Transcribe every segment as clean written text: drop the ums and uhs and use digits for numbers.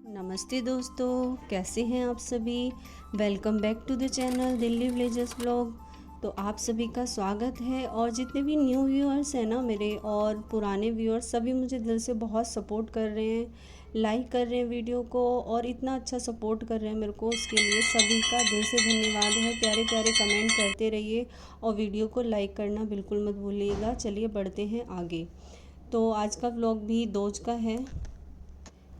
नमस्ते दोस्तों, कैसे हैं आप सभी। Welcome back to the channel Delhi villagers vlog. तो आप सभी का स्वागत है। और जितने भी न्यू व्यूअर्स हैं ना मेरे, और पुराने व्यूअर्स, सभी मुझे दिल से बहुत सपोर्ट कर रहे हैं, लाइक कर रहे हैं वीडियो को, और इतना अच्छा सपोर्ट कर रहे हैं मेरे को। उसके लिए सभी का दिल से धन्यवाद है। प्यारे प्यारे कमेंट करते रहिए और वीडियो को लाइक करना बिल्कुल मत भूलिएगा। चलिए बढ़ते हैं आगे। तो आज का व्लॉग भी दोज का है।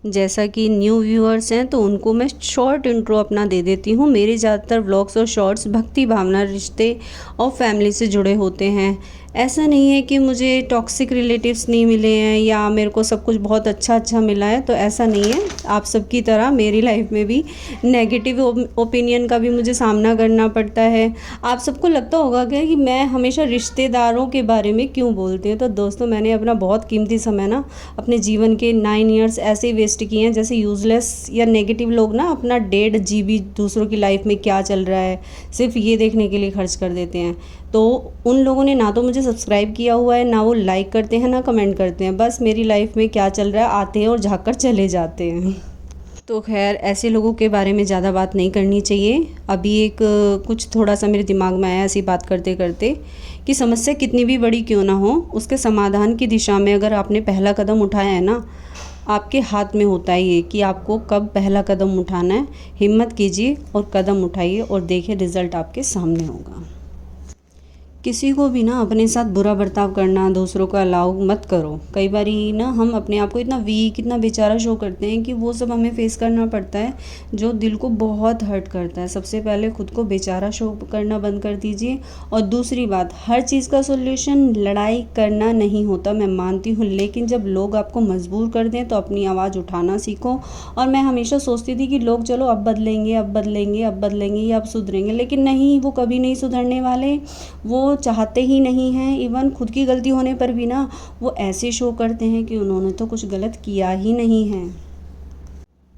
जैसा कि न्यू व्यूअर्स हैं तो उनको मैं शॉर्ट इंट्रो अपना दे देती हूँ। मेरे ज़्यादातर व्लॉग्स और शॉर्ट्स भक्ति भावना, रिश्ते और फैमिली से जुड़े होते हैं। ऐसा नहीं है कि मुझे टॉक्सिक रिलेटिव्स नहीं मिले हैं या मेरे को सब कुछ बहुत अच्छा मिला है, तो ऐसा नहीं है। आप सबकी तरह मेरी लाइफ में भी नेगेटिव ओपिनियन का भी मुझे सामना करना पड़ता है। आप सबको लगता होगा क्या कि मैं हमेशा रिश्तेदारों के बारे में क्यों बोलती हूँ। तो दोस्तों, मैंने अपना बहुत कीमती समय ना अपने जीवन के 9 ईयर्स ऐसे ही वेस्ट किए हैं। जैसे यूज़लेस या नेगेटिव लोग ना अपना 1.5 GB दूसरों की लाइफ में क्या चल रहा है सिर्फ ये देखने के लिए खर्च कर देते हैं। तो उन लोगों ने ना तो मुझे सब्सक्राइब किया हुआ है, ना वो लाइक करते हैं, ना कमेंट करते हैं। बस मेरी लाइफ में क्या चल रहा है आते हैं और झाँक कर चले जाते हैं। तो खैर, ऐसे लोगों के बारे में ज़्यादा बात नहीं करनी चाहिए। अभी एक कुछ थोड़ा सा मेरे दिमाग में आया ऐसी बात करते करते, कि समस्या कितनी भी बड़ी क्यों ना हो, उसके समाधान की दिशा में अगर आपने पहला कदम उठाया है ना, आपके हाथ में होता है ये कि आपको कब पहला कदम उठाना है। हिम्मत कीजिए और कदम उठाइए और देखिए रिज़ल्ट आपके सामने होगा। किसी को भी ना अपने साथ बुरा बर्ताव करना, दूसरों को अलाउ मत करो। कई बार ना हम अपने आप को इतना वीक, इतना बेचारा शो करते हैं कि वो सब हमें फेस करना पड़ता है जो दिल को बहुत हर्ट करता है। सबसे पहले खुद को बेचारा शो करना बंद कर दीजिए। और दूसरी बात, हर चीज़ का सोल्यूशन लड़ाई करना नहीं होता, मैं मानती हूँ, लेकिन जब लोग आपको मजबूर कर दें तो अपनी आवाज़ उठाना सीखो। और मैं हमेशा सोचती थी कि लोग चलो अब बदलेंगे, अब बदलेंगे, अब बदलेंगे या अब सुधरेंगे, लेकिन नहीं, वो कभी नहीं सुधरने वाले। वो चाहते ही नहीं हैं। इवन खुद की गलती होने पर भी ना वो ऐसे शो करते हैं कि उन्होंने तो कुछ गलत किया ही नहीं है।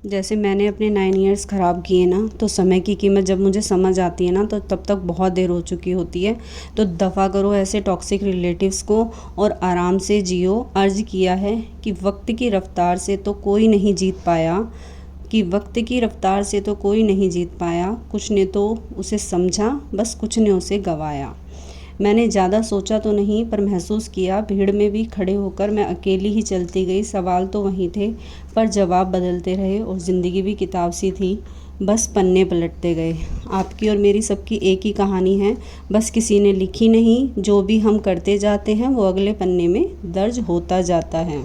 जैसे मैंने अपने 9 ईयर्स ख़राब किए ना, तो समय की कीमत जब मुझे समझ आती है ना, तो तब तक बहुत देर हो चुकी होती है। तो दफ़ा करो ऐसे टॉक्सिक रिलेटिव्स को और आराम से जियो। अर्ज़ किया है कि वक्त की रफ़्तार से तो कोई नहीं जीत पाया, कि वक्त की रफ़्तार से तो कोई नहीं जीत पाया, कुछ ने तो उसे समझा, बस कुछ ने उसे गंवाया। मैंने ज़्यादा सोचा तो नहीं, पर महसूस किया। भीड़ में भी खड़े होकर मैं अकेली ही चलती गई। सवाल तो वहीं थे, पर जवाब बदलते रहे। और ज़िंदगी भी किताब सी थी, बस पन्ने पलटते गए। आपकी और मेरी सबकी एक ही कहानी है, बस किसी ने लिखी नहीं। जो भी हम करते जाते हैं वो अगले पन्ने में दर्ज होता जाता है।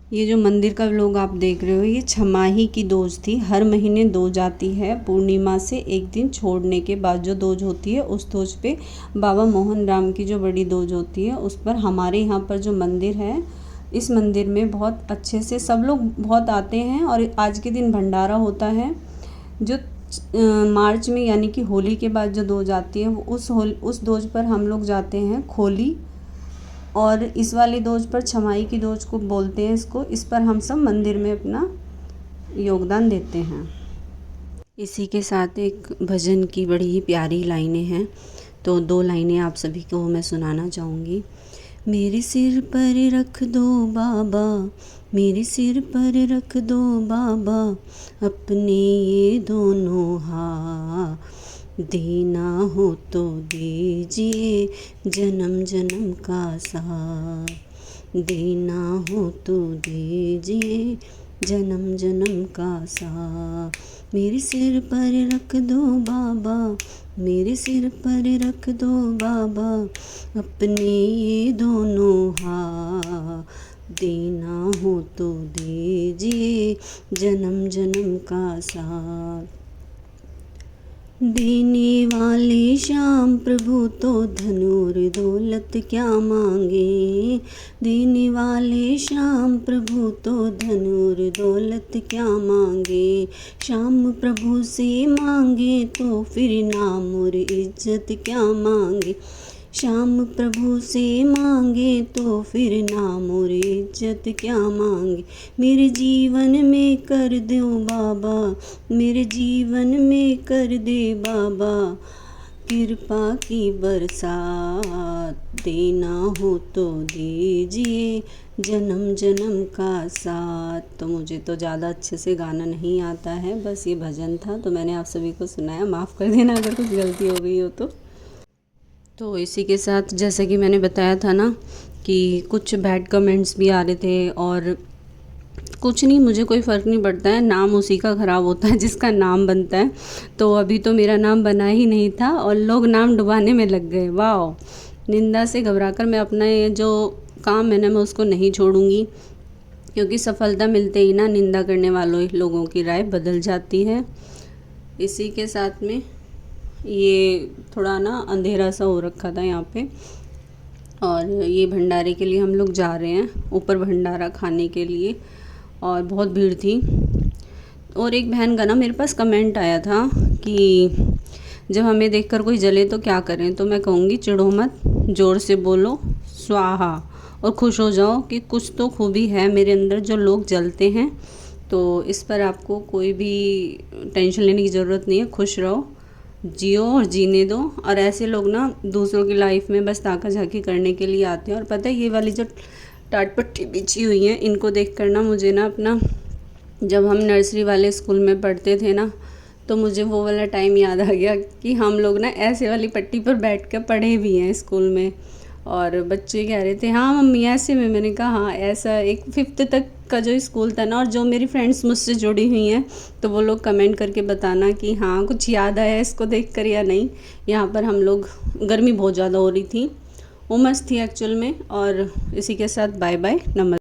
ये जो मंदिर का व्लॉग आप देख रहे हो, ये छमाही की दोज थी। हर महीने दोज आती है। पूर्णिमा से एक दिन छोड़ने के बाद जो दोज होती है, उस दोज पे बाबा मोहन राम की जो बड़ी दोज होती है, उस पर हमारे यहाँ पर जो मंदिर है, इस मंदिर में बहुत अच्छे से सब लोग बहुत आते हैं। और आज के दिन भंडारा होता है। जो मार्च में यानी कि होली के बाद जो दोज आती है, उस दोज पर हम लोग जाते हैं खोली। और इस वाली दोज पर छमाही की दोज को बोलते हैं इसको। इस पर हम सब मंदिर में अपना योगदान देते हैं। इसी के साथ एक भजन की बड़ी ही प्यारी लाइनें हैं, तो 2 लाइनें आप सभी को मैं सुनाना चाहूँगी। मेरे सिर पर रख दो बाबा, मेरे सिर पर रख दो बाबा, अपने ये दोनों हाथ, देना हो तो दीजिए जन्म जन्म का साथ, देना हो तो दीजिए जन्म जन्म का साथ। मेरे सिर पर रख दो बाबा, मेरे सिर पर रख दो बाबा, अपने ये दोनों हाथ, देना हो तो दीजिए जन्म जन्म का साथ। देने वाले श्याम प्रभु तो धन और दौलत क्या मांगे, देने वाले श्याम प्रभु तो धन और दौलत क्या मांगे। श्याम प्रभु से मांगे तो फिर नाम और इज्जत क्या मांगे, श्याम प्रभु से मांगे तो फिर नाम और इज्जत क्या मांगे। मेरे जीवन में कर दो बाबा, मेरे जीवन में कर दे बाबा, कृपा की बरसात, देना हो तो दीजिए जन्म जन्म का साथ। तो मुझे तो ज़्यादा अच्छे से गाना नहीं आता है, बस ये भजन था तो मैंने आप सभी को सुनाया, माफ़ कर देना अगर कुछ गलती हो गई हो तो इसी के साथ जैसे कि मैंने बताया था ना कि कुछ बैड कमेंट्स भी आ रहे थे, और कुछ नहीं, मुझे कोई फ़र्क नहीं पड़ता है, नाम उसी का ख़राब होता है जिसका नाम बनता है। तो अभी तो मेरा नाम बना ही नहीं था और लोग नाम डुबाने में लग गए। वाह, निंदा से घबराकर मैं अपना ये जो काम है ना मैं उसको नहीं छोड़ूंगी, क्योंकि सफलता मिलते ही ना निंदा करने वालों लोगों की राय बदल जाती है। इसी के साथ में ये थोड़ा ना अंधेरा सा हो रखा था यहाँ पे, और ये भंडारे के लिए हम लोग जा रहे हैं ऊपर भंडारा खाने के लिए, और बहुत भीड़ थी। और एक बहन का ना मेरे पास कमेंट आया था कि जब हमें देखकर कोई जले तो क्या करें, तो मैं कहूँगी चिढ़ो मत, ज़ोर से बोलो स्वाहा और खुश हो जाओ कि कुछ तो खूबी है मेरे अंदर जो लोग जलते हैं। तो इस पर आपको कोई भी टेंशन लेने की ज़रूरत नहीं है, खुश रहो, जियो और जीने दो। और ऐसे लोग ना दूसरों की लाइफ में बस ताका झाकी करने के लिए आते हैं। और पता है ये वाली जो टाट पट्टी बिछी हुई है इनको देख कर ना मुझे ना अपना, जब हम नर्सरी वाले स्कूल में पढ़ते थे ना, तो मुझे वो वाला टाइम याद आ गया कि हम लोग ना ऐसे वाली पट्टी पर बैठ कर पढ़े भी हैं स्कूल में। और बच्चे कह रहे थे हाँ मम्मी ऐसे में, मैंने कहा हाँ ऐसा। एक 5th तक का जो स्कूल था ना, और जो मेरी फ्रेंड्स मुझसे जुड़ी हुई हैं तो वो लोग कमेंट करके बताना कि हाँ कुछ याद आया इसको देख कर या नहीं। यहाँ पर हम लोग, गर्मी बहुत ज़्यादा हो रही थी, उमस थी एक्चुअल में। और इसी के साथ बाय बाय, नमस्ते।